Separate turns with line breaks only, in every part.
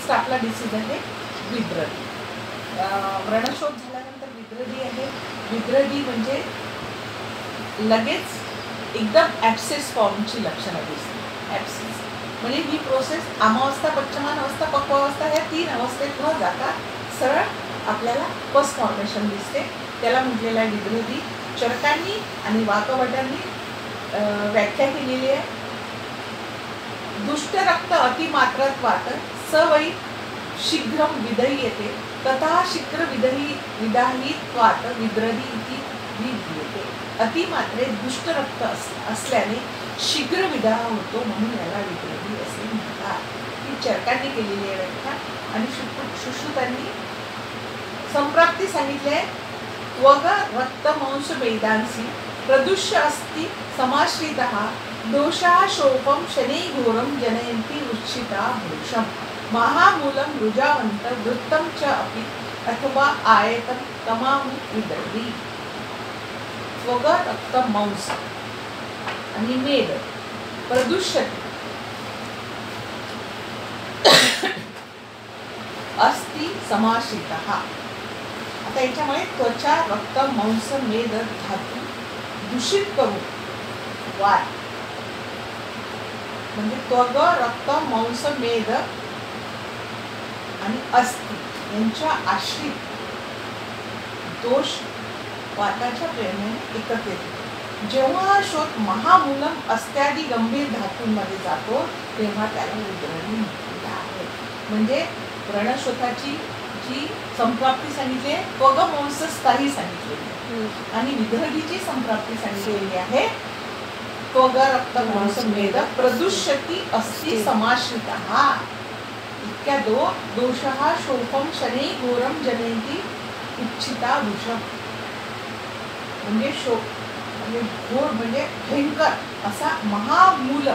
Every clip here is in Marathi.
नेक्स्ट आपला डिसीज आहे विद्रदी. व्रणशोथ झाल्यानंतर विद्रदी आहे. विद्रदी म्हणजे लगेच एकदम ॲब्सेस फॉर्मची लक्षणं दिसतात. ॲब्सेस म्हणजे ही प्रोसेस अमावस्था, पश्चमान अवस्था, पक्वावस्था ह्या 3 अवस्थेत न जाता सरळ आपल्याला पस फॉर्मेशन दिसते. त्याला म्हटलेलं आहे विद्रदी. चरकांनी आणि वाकवटांनी व्याख्या केलेली आहे. दुष्ट रक्त अतिमात्रत्वात सवयी शीघ्रम विदह्यते तथा शीघ्र विदाहित्वात विद्रदी इति विधीयते. अतिमात्रे दुष्ट रक्त असल्याने शीघ्र विदाह होतो, म्हणून याला विद्रदी असे म्हणतात. ही चरकांनी केलेली आहे व्याख्या. आणि सुश्रुतांनी संप्राप्ती सांगितले. त्वग रक्त मांस वेदांसी प्रदुष्य अस्ति समाश्रितः दोषः शोकं शनैः घोरं जनयन्ति उच्छिता भूषं महामूलं रुजावंत वृत्तं च अपि अथवा आयतं तमाहु विद्रदी. त्वग रक्त मांस आणि मेद प्रदुष्यते अस्ति समाश्रितः. आता याच्यामुळे त्वचा, रक्त, मांस, मेद धातू दूषित करून वार म्हणजे त्वग, रक्त, मांस, मेद आणि अस्थि यांच्या आश्रित दोष वाताच्या प्रेरणेने एकत्र येतो. जेव्हा हा शोध महामूलम अस्त्यादी गंभीर धातूंमध्ये जातो तेव्हा त्याला विद्रदी म्हटलेलं आहे. म्हणजे व्रणशोथाची जी संप्राप्ती सांगितली आहे, त्वग मांस स्थायी सांगितलेली आणि विद्रदीची संप्राप्ती सांगितलेली आहे. त्वग रक्त मांस मेद प्रदुष्यति अस्ति समाश्रितः. इतक्या दोषः शोकं शनैः घोरं जनयन्ति उच्छिता भूषं. म्हणजे शोक म्हणजे घोर म्हणजे भयंकर असा महामूल,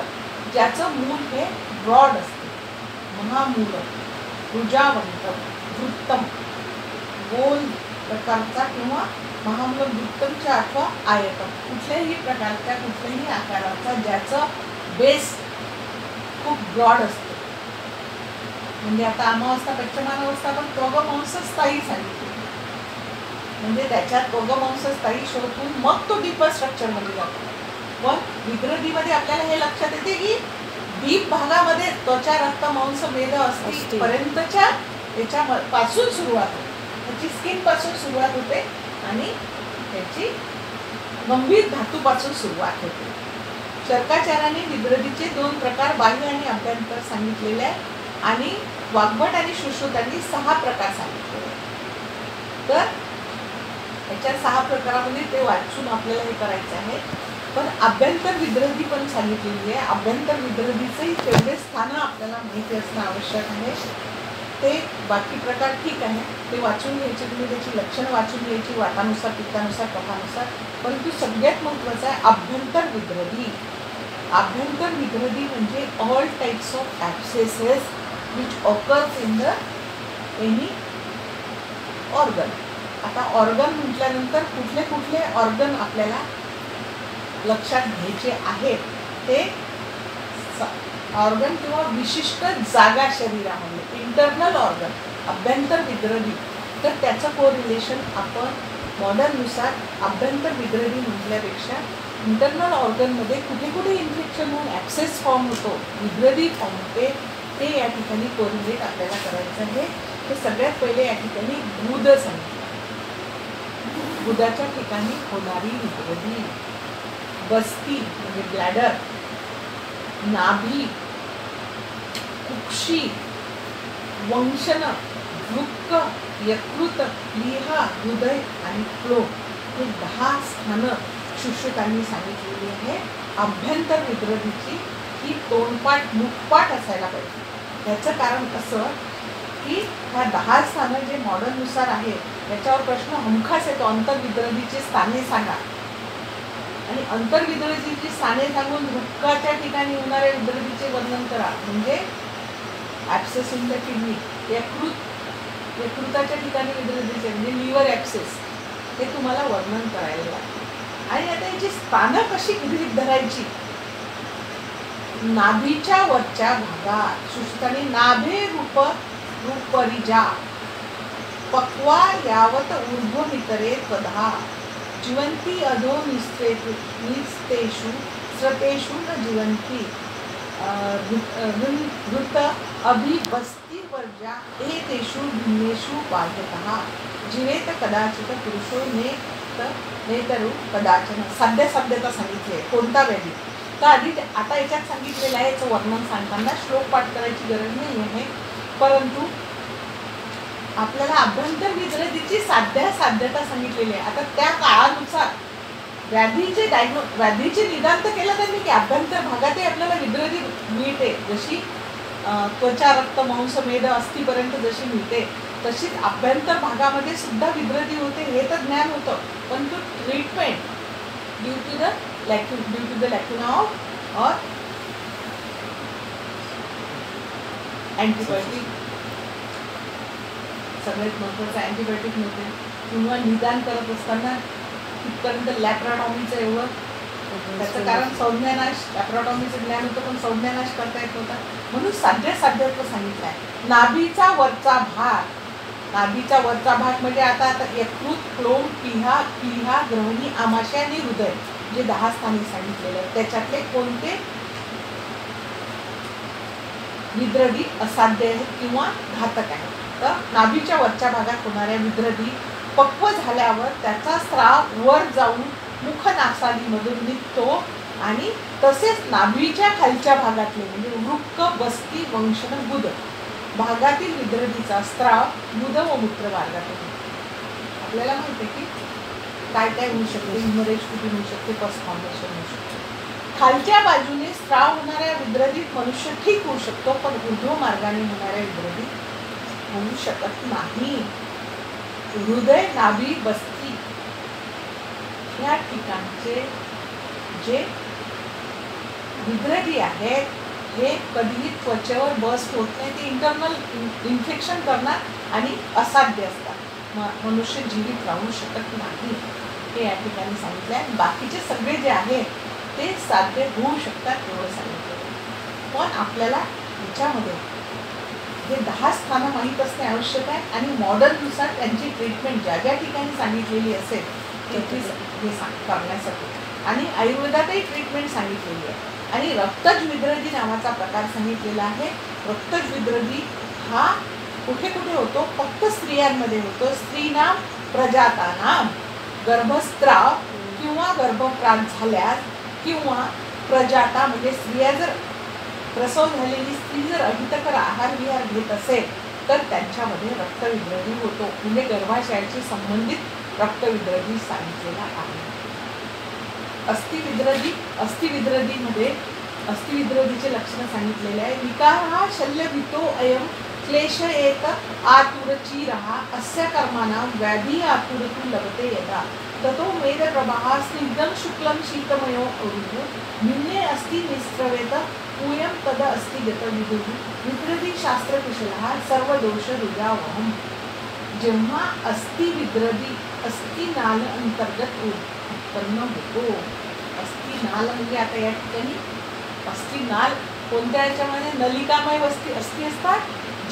ज्याचं मूल हे ब्रॉड असते. महामूल रुजावंत वृत्तम गोल प्रकारचा किंवा महामूल वृत्तमच्या अथवा आयतम कुठल्याही प्रकारच्या कुठल्याही आकाराचा ज्याचं बेस खूप ब्रॉड असतो. म्हणजे आता अमावस्था, पश्चमान अवस्था पण त्वग मांस स्थायी सांगितली. म्हणजे त्याच्यात त्वग मांस स्थायी शोधून मग तो डीपर स्ट्रक्चर मध्ये जातो. पण विद्रदीमध्ये आपल्याला हे लक्षात येते की डीप भागामध्ये त्वचा, रक्त, मांस, मेद, अस्थि पर्यंतच्या याच्या पासून सुरुवात होते. त्याची स्किन पासून सुरुवात होते आणि त्याची गंभीर धातूपासून सुरुवात होते. चरकाचार्याने विद्रदीचे 2 प्रकार बाह्य आणि अभ्यंतर सांगितलेले आहे आणि वाग्भट आणि सुश्रुतांनी 6 प्रकार सांगितलेले. तर याच्या 6 प्रकारामध्ये ते वाचून आपल्याला हे करायचं आहे. पण अभ्यंतर विद्रदी पण सांगितलेली आहे. अभ्यंतर विद्रदीचंही तेवढे स्थान आपल्याला माहिती असणं आवश्यक आहे. ते बाकी प्रकार ठीक आहे, ते वाचून घ्यायचे, तुम्ही त्याची लक्षणं वाचून घ्यायची वातानुसार, पित्तानुसार, कफानुसार. परंतु सगळ्यात महत्त्वाचं आहे अभ्यंतर विद्रदी. अभ्यंतर विद्रदी म्हणजे all types of abscesses which occurs in the any organ. आता ऑर्गन म्हटल्यानंतर कुठले कुठले ऑर्गन आपल्याला लक्षात घ्यायचे आहेत ते ऑर्गन किंवा विशिष्ट जागा शरीरामध्ये इंटरनल ऑर्गन अभ्यंतर विद्रदी. तर त्याचं कोरिलेशन आपण मॉडर्ननुसार अभ्यंतर विद्रदी म्हटल्यापेक्षा इंटरनल ऑर्गनमध्ये कुठे कुठे इन्फेक्शन होऊन ॲब्सेस फॉर्म होतो, विद्रदी फॉर्म होते, ते या ठिकाणी कोरिलेट आपल्याला करायचं आहे. हे सगळ्यात पहिले या ठिकाणी गुद सांगितलं. गुदाच्या ठिकाणी होणारी विद्रदी, बस्ती म्हणजे ब्लॅडर, नाभी, कुक्षी, वंशन, वृक्क, यकृत, प्लीहा, हृदय आणि फ्लो हे 10 स्थानं सुश्रुतांनी सांगितलेली आहे. अभ्यंतर विद्रदीची ही तोंडपाठ मुखपाठ असायला पाहिजे. त्याचं कारण असं की ह्या 10 स्थानं जे मॉडर्ननुसार आहे त्याच्यावर प्रश्न हमखास येतो, अंतर्विद्रदीची स्थाने सांगा. आणि अंतर्विद्रदीची स्थाने सांगून वृक्काच्या ठिकाणी होणाऱ्या विद्रदीचे वर्णन करा. म्हणजे ॲब्सेस इन द किडनी, यकृताच्या ठिकाणी विद्रदीचे म्हणजे लिव्हर ॲब्सेस, हे तुम्हाला वर्णन करायला लागते. आणि आता याची स्थानं कशी गृहीत धरायची. नाभीच्या वरच्या भागात सुश्रुतांनी नाभे रूप रूपरिजा पक्वा यावत ऊर्ध्वमितरे त्वधा जीवन्ति अधो निस्तेषु स्रतेषु न जीवन्ति ऋत अभिवस्तिवर्जा एतेषु भिन्नेषु बाह्यतः जीवेत कदाचित पुरुषो नेतरू कदाचन. साध्यासाध्यता सांगितली कोणता व्याधी. तर आधी आता याच्यात सांगितलेलं आहे याचं वर्णन सांगताना श्लोक पाठ करायची गरज नाही आहे, परंतु आपल्याला अभ्यंतर विद्रधीची साध्यता सांगितलेली आहे. आता त्या काळानुसार व्याधीचे निदान तर केलं त्यांनी की अभ्यंतर भागातही आपल्याला विद्रधी मिळते. जशी त्वचा रक्त मांस मेद अस्थिपर्यंत जशी मिळते तशीच अभ्यंतर भागामध्ये सुद्धा विद्रधी होते हे तर ज्ञान होतं, पण तो treatment due to the lacuna of और अँटीबायोटिक सगळ्यात महत्त्वाचं अँटीबायोटिक नव्हते. किंवा निदान करत असताना तिथपर्यंत लॅप्राटॉमीचं एवढं त्याचं कारण संज्ञानाश लॅप्राटॉमीचं ज्ञान होतं पण संज्ञानाश करता येत होता म्हणून साध्यत्व सांगितलं आहे. नाभीचा वरचा भाग म्हणजे आता यकृत क्लोम प्लीहा ग्रहणी आमाशय आणि हृदय जे 10 स्थानी सांगितलेले आहेत त्याच्यातले कोणते विद्रधी असाध्य आहेत किंवा घातक आहेत. तर नाभीच्या वरच्या भागात होणाऱ्या विद्रधी पक्व झाल्यावर त्याचा स्राव वर जाऊन मुखनासालीमधून निघतो आणि तसेच नाभीच्या खालच्या भागातले म्हणजे वृक्क बस्ती वंशन गुद भागातील विद्रधीचा स्राव गुद व मूत्र मार्गातून. आपल्याला माहिती आहे की काय काय होऊ शकते. हिमरेज कुठे होऊ शकते, पस फॉर्मेशन होऊ शकते. खालच्या बाजूने स्राव होणाऱ्या विद्रधीत मनुष्य ठीक होऊ शकतो, पण ऊर्ध्व मार्गाने होणाऱ्या विद्रधीत होऊ शकत नाही. हृदय नाभी बस्ती या ठिकाणचे जे विद्रधी आहेत हे कधीही त्वचेवर बस्ट होत नाही. ते इंटरनल इन्फेक्शन करणार आणि असाध्य असतात. मनुष्य जीवित राहू शकत नाही हे या ठिकाणी सांगितलं आहे. बाकीचे सगळे जे आहे ते साध्य होऊ शकतात एवढं सांगितलं. पण आपल्याला याच्यामध्ये हे 10 स्थानं माहीत असणे आवश्यक आहे आणि मॉडर्ननुसार त्यांची ट्रीटमेंट ज्या ज्या ठिकाणी सांगितलेली असेल ते करण्यासाठी आणि आयुर्वेदातही ट्रीटमेंट सांगितलेली आहे. आणि रक्तज विद्रधी नावाचा प्रकार सांगितलेला आहे. रक्तज विद्रधी हा कुठे कुठे होतो, फक्त स्त्रियांमध्ये होतो. स्त्रीनाम प्रजातानाम गर्भस्त्राव किंवा गर्भप्रात झाल्यास किंवा प्रजाता म्हणजे स्त्रिया जर प्रसव झालेली स्त्री जर अहितकर आहार विहार घेत असेल तर त्यांच्यामध्ये रक्तविद्रधी होतो. म्हणजे गर्भाशयाशी संबंधित रक्तविद्रधी सांगितलेला आहे. अस्थिविद्रधीमध्ये अस्थिविद्रधीचे लक्षण सांगितलेले आहे. विकार हा शल्यभितो अयम क्लेश एक आतुरचीरः अस्य कर्माणां व्याधी आतुरतु लभते यदा ततो मेद प्रवाह स्निग्धं शुक्लं शीतमयो अवरुद्धो भिन्ने अस्ति निस्रवेत पूयं तद अस्ति गतविदुः विद्रधी शास्त्रकुशलः सर्वदोष रुजावहम्. जेव्हा अस्थिविद्रधी अस्थिनाल अंतर्गत उत्पन्न होतो. अस्थिनाल म्हणजे आता या ठिकाणी अस्थिनाल कोणत्या याच्यामध्ये नलिकामय अस्थि असतात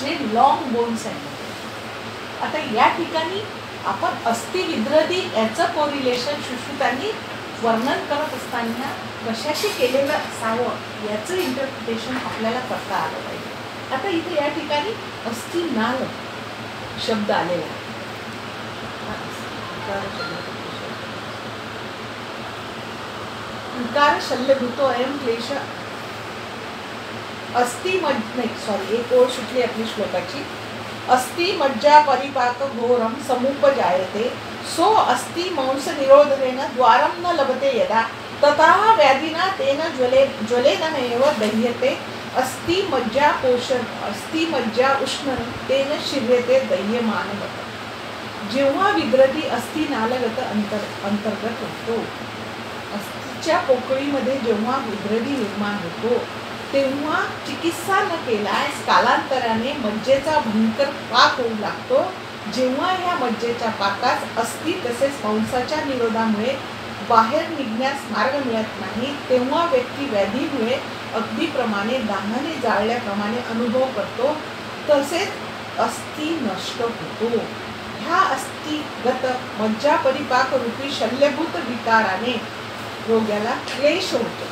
जे लॉंग बोन्स आहेत. आता या ठिकाणी आपण अस्थिविद्रधी याचं कोरिलेशन सुश्रुतांनी वर्णन करत असताना कशाशी केलेलं असावं याचं इंटरप्रिटेशन आपल्याला करता आलं पाहिजे. आता इथे या ठिकाणी अस्थिनाल शब्द आलेला आहे. विकार शल्यभूतो अयम क्लेश एक ओळ सुटली आपली श्लोकाची. अस्ति मज्जा परिपाक घोरम समुपजायते सो अस्ति मांस निरोधनेन द्वारम न लभते यदा तथा व्याधिना तेन ज्वलेनमेव दह्यते अस्ति मज्जा पोषण अस्ति मज्जा उष्ण तेन शिर्यते दह्यमानवत. जेव्हा विद्रधी अस्ति नालगत अंतर्गत होतो, अस्थिच्या पोकळीमध्ये जेव्हा विद्रधी निर्माण होतो तेव्हा चिकित्सा न केल्यास कालांतराने मज्जेचा भयंकर पाक होऊ लागतो. जेव्हा ह्या मज्जेच्या पाकास अस्थि तसेच मांसाच्या निरोधामुळे बाहेर निघण्यास मार्ग मिळत नाही तेव्हा व्यक्ती व्याधीमुळे अग्नीप्रमाणे दाहाने जाळल्याप्रमाणे अनुभव करतो. तसेच अस्थि नष्ट होतो. ह्या अस्थिगत मज्जा परिपाक रूपी शल्यभूत विकाराने रोग्याला क्लेश होतो.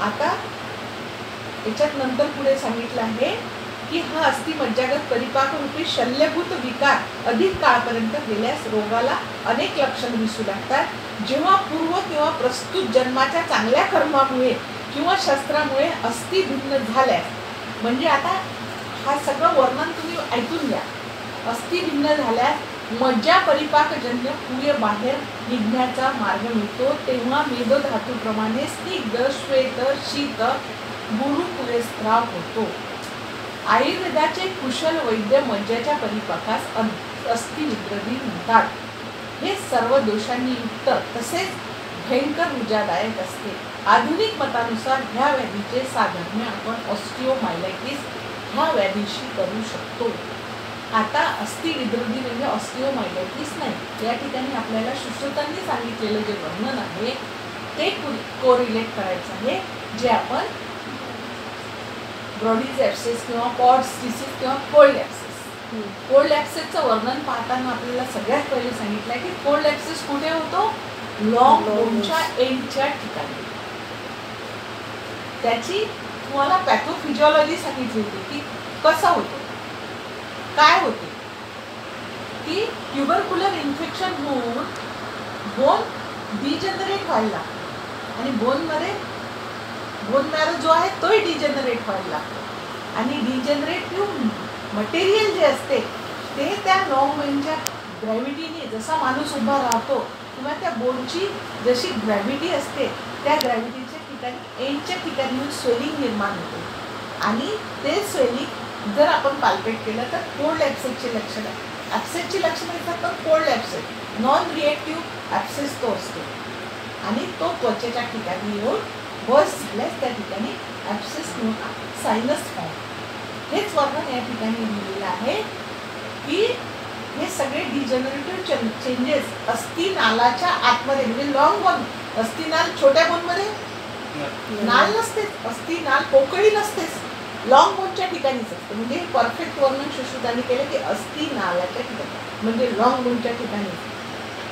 आता याच्यात नंतर पुढे सांगितलं आहे की हा अस्थि मज्जागत परिपाक रूपी शल्यभूत विकार अधिक काळपर्यंत गेल्यास रोगाला अनेक लक्षणे दिसू लागतात. जेव्हा पूर्व किंवा प्रस्तुत जन्माच्या चांगल्या कर्मामुळे किंवा शस्त्रामुळे अस्थि भिन्न झाल्यास, म्हणजे आता हा सगळं वर्णन तुम्ही ऐकून घ्या. अस्थि भिन्न झाल्यास मज्जा परिपाकजन्य पुढे बाहेर निघण्याचा मार्ग मिळतो, तेव्हा मेदधातूप्रमाणे स्निग्ध, श्वेत, शीत, गुरुपुरे स्त्राव होतो. आयुर्वेदाचे कुशल वैद्य मज्जाच्या परिपाकास अस्थि विद्रवी म्हणतात. हे सर्व दोषांनी युक्त तसेच भयंकर ऊर्जादायक असते. आधुनिक मतानुसार ह्या व्याधीचे साधर्म्य आपण ऑस्टिओमायलायटिस ह्या व्याधीशी करू शकतो. आता अस्थि विद्रवी म्हणजे ऑस्टिओमायलायटिस नाही. या ठिकाणी आपल्याला सुश्रुतांनी सांगितलेलं जे वर्णन आहे ते कोरिलेट करायचं आहे, जे आपण ब्रॉडीज ॲब्सेस किंवा पॉट्स डिसीज किंवा कोल्ड ॲब्सेस. कोल्ड ॲब्सेसचं वर्णन पाहताना आपल्याला सगळ्यात पहिले सांगितलं की कोल्ड ॲब्सेस कुठे होतो? लॉंग बोनच्या एंडच्या ठिकाणी. त्याची तुम्हाला पॅथोफिजिओलॉजी सांगितली होती की कसा होतो, काय होते, की ट्युबरक्युलर इन्फेक्शन होऊन बोन डिजनरेट व्हायला लागतो आणि बोनमध्ये बोन मॅरो जो आहे तोही डिजनरेट व्हायला लागतो. आणि डिजनरेटिव्ह मटेरियल जे असते ते त्या लॉंग बोनच्या ग्रॅव्हिटीने, जसा माणूस उभा राहतो किंवा त्या बोनची जशी ग्रॅव्हिटी असते त्या ग्रॅव्हिटीच्या ठिकाणी एंडच्या ठिकाणी स्वेलिंग निर्माण होते. आणि ते स्वेलिंग जर आपण पाल्पेट केलं तर कोल्ड ॲब्सेसचे लक्षण आहे. ॲब्सेसची लक्षणं येतात तर cold abscess, non reactive abscess तो असतो आणि तो त्वचेच्या ठिकाणी येऊन बस झाल्यास त्या ठिकाणी ॲब्सेस किंवा सायनस फॉर्म. हेच वर्णन या ठिकाणी लिहिलेलं आहे की हे सगळे डिजनरेटिव्ह चेंजेस अस्थि नालाच्या आतमध्ये, म्हणजे लॉंग बोन, अस्थि नाल छोट्या बोनमध्ये नाल नसतेच, अस्थि नाल पोकळी नसतेच, लॉंग बोनच्या ठिकाणीच असते. म्हणजे हे परफेक्ट वर्णन सुश्रुतांनी केलं की अस्थि नालाच्या ठिकाणी म्हणजे लॉंग बोनच्या ठिकाणी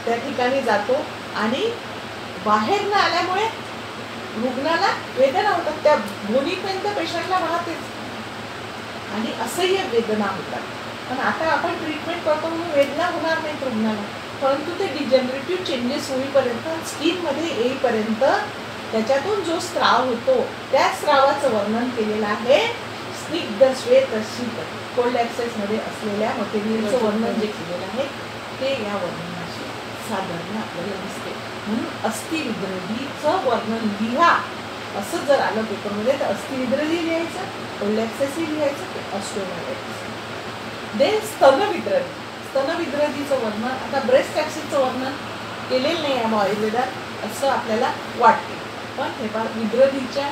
त्या ठिकाणी जातो आणि बाहेर न आल्यामुळे रुग्णाला वेदना होतात. त्या बोनीपर्यंत पेशंटला राहतेच आणि असह्य वेदना होतात. पण आता आपण ट्रीटमेंट करतो म्हणून वेदना होणार नाहीत रुग्णाला, परंतु ते डिजनरेटिव्ह चेंजेस होईपर्यंत, स्किनमध्ये येईपर्यंत त्याच्यातून जो स्त्राव होतो त्या स्त्रावाचं वर्णन केलेलं आहे स्निग्ध, श्वेत, शीत, कोल्ड ॲब्सेसमध्ये असलेल्या मटेरियलचं वर्णन जे केलेलं आहे ते या वर्णनाशी साधारण आपल्याला दिसते. म्हणून अस्थि विद्रवीचं वर्णन लिहा असं जर आलं पेपरमध्ये तर अस्थि विद्रवी लिहायचं, कोल्ड ॲब्सेसही लिहायचं, ऑस्टिओमायलायटिस. देन स्तनविद्रवी. स्तनविद्रवीचं वर्णन, आता ब्रेस्ट ॲब्सेसचं वर्णन केलेलं नाही आहे आयुर्वेदात असं आपल्याला वाटते, पण हे पहा विद्रवीच्या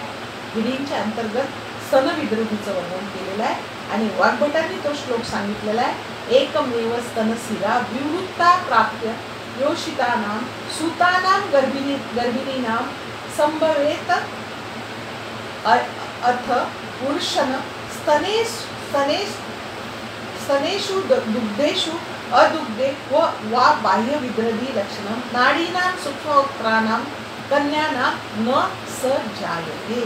हेडिंगच्या अंतर्गत स्तनविद्रवीचं वर्णन केलेलं आहे. आणि वाग्भटांनी तो श्लोक सांगितलेला आहे. एकमेव स्तनशिरा विवृत्ता प्राप्य योषितानां सुतानां गर्भिणीनां संभवेत अथ पुरुषन स्तनेषु दुग्धेषु अदुग्धे वा बाह्य विद्रवी लक्षणं नाडीनां सूक्ष्मोत्तराणां कन्यानां न स जायते.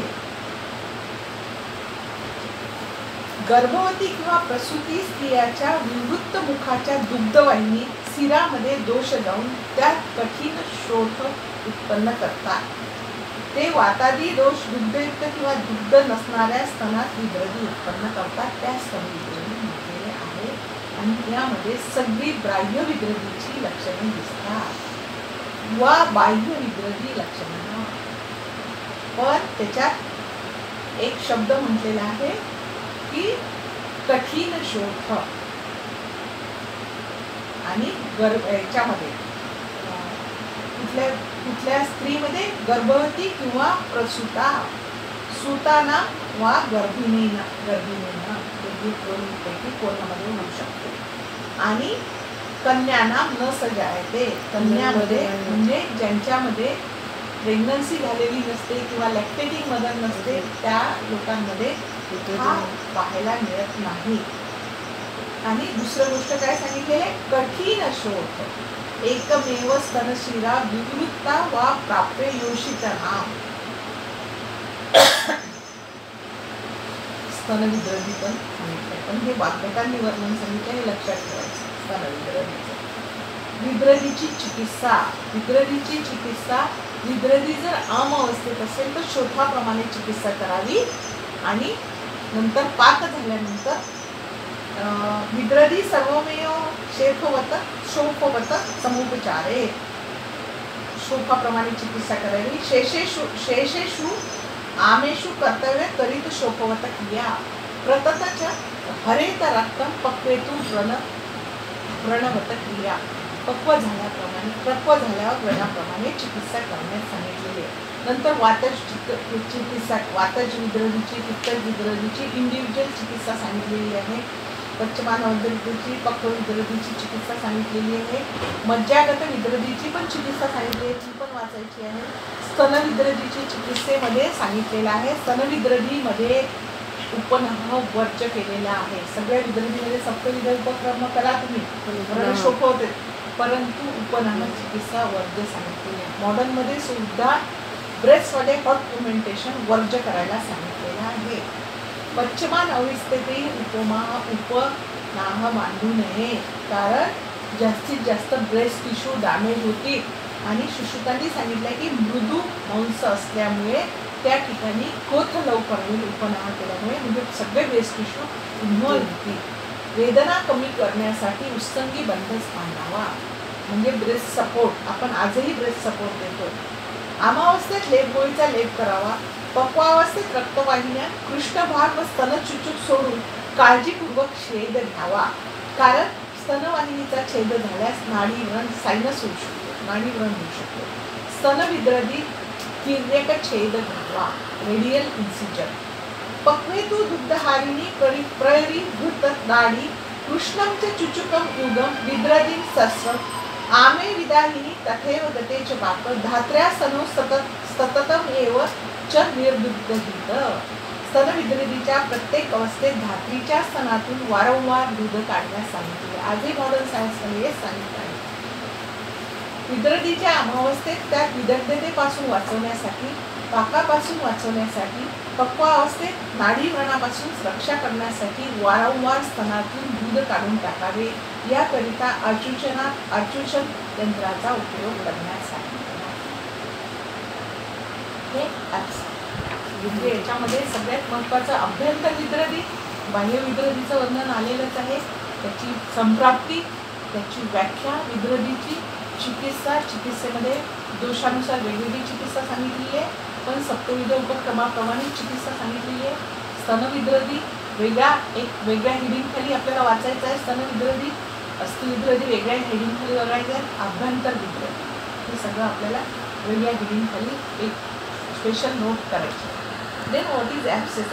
गर्भवती किंवा प्रसूती स्त्रियाच्या विवृत्त मुखाच्या दुग्धवाहिनी शिरामध्ये दोष जाऊन त्यात कठीण शोथ उत्पन्न करतात. ते वातादी दोष दुग्धयुक्त किंवा दुग्ध नसणाऱ्या स्तनात विद्रवी उत्पन्न करतात. त्या स्तनविद्रवी म्हटलेले आहे आणि यामध्ये सगळी बाह्य विद्रवीची लक्षणे दिसतात वा बाह्य विद्रवी लक्षणं. पण त्याच्यात एक शब्द म्हटलेला आहे की कठीण शोथ. आणि याच्यामध्ये कुठल्या स्त्रीमध्ये गर्भवती किंवा प्रसूता, सुताना वा गर्भिणीना दोन्हीपैकी कोणामध्ये होऊ शकते. आणि कन्याना न सजायते. कन्यामध्ये म्हणजे ज्यांच्यामध्ये प्रेग्नन्सी झालेली नसते किंवा लॅक्टेटिंग मदर नसते त्या लोकांमध्ये हा पाहायला मिळत नाही. आणि दुसरं गोष्ट काय सांगितलेले, कठीण शोध एकमेव स्तनशिरा विवृत्ता वा प्राप्य योषितना. स्तनविद्रवी पण सांगितलं, पण हे वाक्यकांनी वर्णन सांगितलं, हे लक्षात ठेवायचं. स्तनविद्रवीचं विद्रवीची चिकित्सा, विद्रवीची चिकित्सा, विद्रवी जर आम अवस्थेत असेल तर शोथाप्रमाणे चिकित्सा करावी. आणि नंतर पाक झाल्यानंतर विद्रवी सर्वमेव शेफवत शोफवत समुपचारे, शोफाप्रमाणे चिकित्सा करावी. शेषेषु आमेषु कर्तव्य करीत शोफवत क्रिया प्रततच हरेत रक्तम पक्वेतू व्रणवत क्रिया. पक्व झाल्यावर व्रणाप्रमाणे चिकित्सा करण्यास सांगितलेली आहे. नंतर वातज चिकित्सा, वातज विद्रवीची, पित्तज विद्रवीची इंडिव्हिज्युअल चिकित्सा सांगितलेली आहे. पश्चमान विद्रवीची, पक्व विद्रवीची चिकित्सा सांगितलेली आहे. मज्जागत विद्रवीची पण चिकित्सा सांगितली आहे, ती पण वाचायची आहे. स्तनविद्रवीची चिकित्सेमध्ये सांगितलेलं आहे. स्तनविद्रवीमध्ये उपनह वर्ज केलेला आहे. सगळ्या विद्रवीमध्ये सप्तविध उपक्रम करा तुम्ही, शोभवते, परंतु उपनह चिकित्सा वर्ज सांगितलेली आहे. मॉडर्नमध्ये सुद्धा ब्रेस्टमध्ये हॉट फिमेंटेशन वर्ज करायला सांगितलेलं आहे. पश्चमान अवस्थेतही उपनाह मांडू नये, कारण जास्तीत जास्त ब्रेस्ट टिश्यू डॅमेज होती. आणि सुश्रुतांनी सांगितलं की मृदू मांस असल्यामुळे त्या ठिकाणी कोथ लवकर होईल उपनाह केल्यामुळे, म्हणजे सगळे ब्रेस्ट टिश्यू इन्व्हॉल्व होतील. वेदना कमी करण्यासाठी उत्संगी बंधच मांडावा, म्हणजे ब्रेस्ट सपोर्ट. आपण आजही ब्रेस्ट सपोर्ट देतो. आमावस्थेत लेपगोळीचा लेप करावा. पक्वावस्थेत रक्तवाहिन्या, पृष्ठभाग व स्तनचुचूक सोडून काळजीपूर्वक छेद घ्यावा, कारण स्तनवाहिनीचा छेद झाल्यास नाडीव्रण सायनस होऊ शकतो, नाडीव्रण होऊ शकतो. स्तनविद्रवी तिर्यक छेद घ्यावा, रेडियल इन्सिजन. पक्वेतू दुग्धहारिणी प्ररिभूत नाडी कृष्णं च चुचुकं युगं विद्रवीं सस्रं आमे विदाहिनी तथैव गते च पाक धात्र्या सनो सततम एव च निर्दुग्धहित. स्तनविद्रवीच्या प्रत्येक अवस्थेत धात्रीच्या स्तनातून वारंवार दूध काढण्यास सांगितले. आजही मॉडर्न सायन्समध्ये हेच सांगितले आहे. विद्रवीच्या अमावस्थेत त्या विदग्धतेपासून वाचवण्यासाठी, पाकापासून वाचवण्यासाठी, पक्वावस्थेत नाडीव्रणापासून रक्षा करण्यासाठी वारंवार स्तनातून दूध काढून टाकावे. याकरिता आचूषण यंत्राचा उपयोग करण्यास सांगितला. हे म्हणजे याच्यामध्ये सगळ्यात महत्त्वाचं अभ्यंतर विद्रवी, बाह्य विद्रवीचं वर्णन आलेलंच आहे. त्याची संप्राप्ती, त्याची व्याख्या, विद्रवीची चिकित्सा, चिकित्सेमध्ये दोषानुसार वेगवेगळी चिकित्सा सांगितलेली आहे, पण सप्तविध उपक्रमाप्रमाणे चिकित्सा सांगितलेली आहे. स्तनविद्रवी वेगळ्या हेडिंगखाली आपल्याला वाचायचं आहे. स्तनविद्रवी, अस्थिविद्रवी वेगळ्या हेडिंगखाली बघायचं आहे. अभ्यंतर विद्रवी हे सगळं आपल्याला वेगळ्या हेडिंगखाली एक स्पेशल नोट करायचं. Then what is abscess.